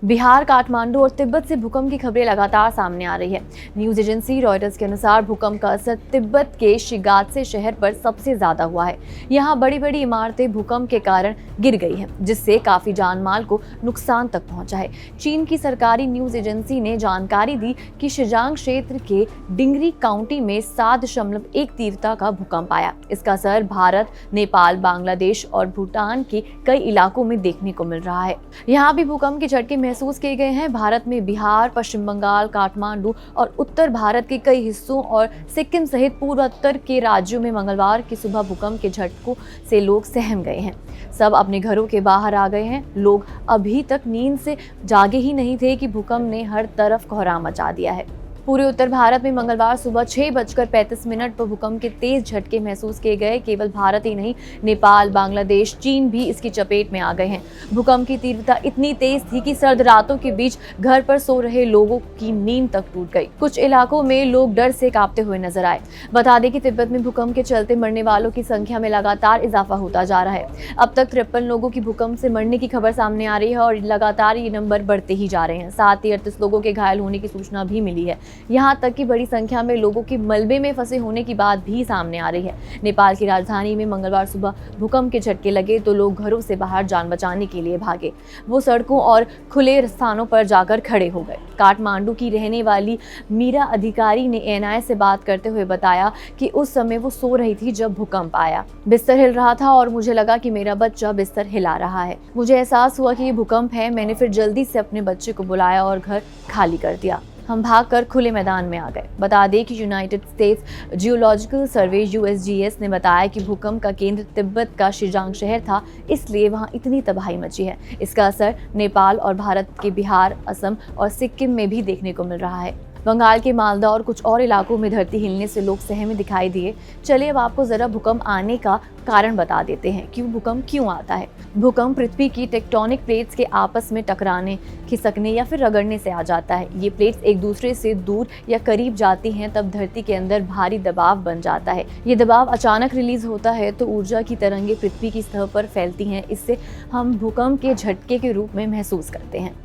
बिहार, काठमांडू और तिब्बत से भूकंप की खबरें लगातार सामने आ रही है। न्यूज एजेंसी रॉयटर्स के अनुसार भूकंप का असर तिब्बत के शिगात्से शहर पर सबसे ज्यादा हुआ है। यहाँ बड़ी बड़ी इमारतें भूकंप के कारण गिर गई हैं, जिससे काफी जान माल को नुकसान तक पहुंचा है। चीन की सरकारी न्यूज एजेंसी ने जानकारी दी कि शिजांग क्षेत्र के डिंगरी काउंटी में 7.1 तीव्रता का भूकंप आया। इसका असर भारत, नेपाल, बांग्लादेश और भूटान के कई इलाकों में देखने को मिल रहा है। यहाँ भी भूकंप के झटके महसूस किए गए हैं। भारत में बिहार, पश्चिम बंगाल, काठमांडू और उत्तर भारत के कई हिस्सों और सिक्किम सहित पूर्वोत्तर के राज्यों में मंगलवार की सुबह भूकंप के झटकों से लोग सहम गए हैं। सब अपने घरों के बाहर आ गए हैं। लोग अभी तक नींद से जागे ही नहीं थे कि भूकंप ने हर तरफ कोहराम मचा दिया है। पूरे उत्तर भारत में मंगलवार सुबह 6:35 पर भूकंप के तेज झटके महसूस किए गए। केवल भारत ही नहीं, नेपाल, बांग्लादेश, चीन भी इसकी चपेट में आ गए हैं। भूकंप की तीव्रता इतनी तेज थी कि सर्द रातों के बीच घर पर सो रहे लोगों की नींद तक टूट गई। कुछ इलाकों में लोग डर से कांपते हुए नजर आए। बता दें कि तिब्बत में भूकंप के चलते मरने वालों की संख्या में लगातार इजाफा होता जा रहा है। अब तक 53 लोगों की भूकंप से मरने की खबर सामने आ रही है और लगातार ये नंबर बढ़ते ही जा रहे हैं। साथ ही 38 लोगों के घायल होने की सूचना भी मिली है। यहाँ तक कि बड़ी संख्या में लोगों के मलबे में फंसे होने की बात भी सामने आ रही है। नेपाल की राजधानी में मंगलवार सुबह भूकंप के झटके लगे तो लोग घरों से बाहर जान बचाने के लिए भागे। वो सड़कों और खुले स्थानों पर जाकर खड़े हो गए। काठमांडू की रहने वाली मीरा अधिकारी ने एएनआई से बात करते हुए बताया कि उस समय वो सो रही थी जब भूकंप आया। बिस्तर हिल रहा था और मुझे लगा कि मेरा बच्चा बिस्तर हिला रहा है। मुझे एहसास हुआ कि ये भूकंप है। मैंने फिर जल्दी से अपने बच्चे को बुलाया और घर खाली कर दिया। हम भागकर खुले मैदान में आ गए। बता दें कि यूनाइटेड स्टेट्स जियोलॉजिकल सर्वे (USGS) ने बताया कि भूकंप का केंद्र तिब्बत का शिजांग शहर था, इसलिए वहां इतनी तबाही मची है। इसका असर नेपाल और भारत के बिहार, असम और सिक्किम में भी देखने को मिल रहा है। बंगाल के मालदा और कुछ और इलाकों में धरती हिलने से लोग सहमे दिखाई दिए। चलिए अब आपको जरा भूकंप आने का कारण बता देते हैं कि भूकंप क्यों आता है। भूकंप पृथ्वी की टेक्टोनिक प्लेट्स के आपस में टकराने, खिसकने या फिर रगड़ने से आ जाता है। ये प्लेट्स एक दूसरे से दूर या करीब जाती हैं, तब धरती के अंदर भारी दबाव बन जाता है। ये दबाव अचानक रिलीज होता है तो ऊर्जा की तरंगें पृथ्वी की सतह पर फैलती हैं। इससे हम भूकंप के झटके के रूप में महसूस करते हैं।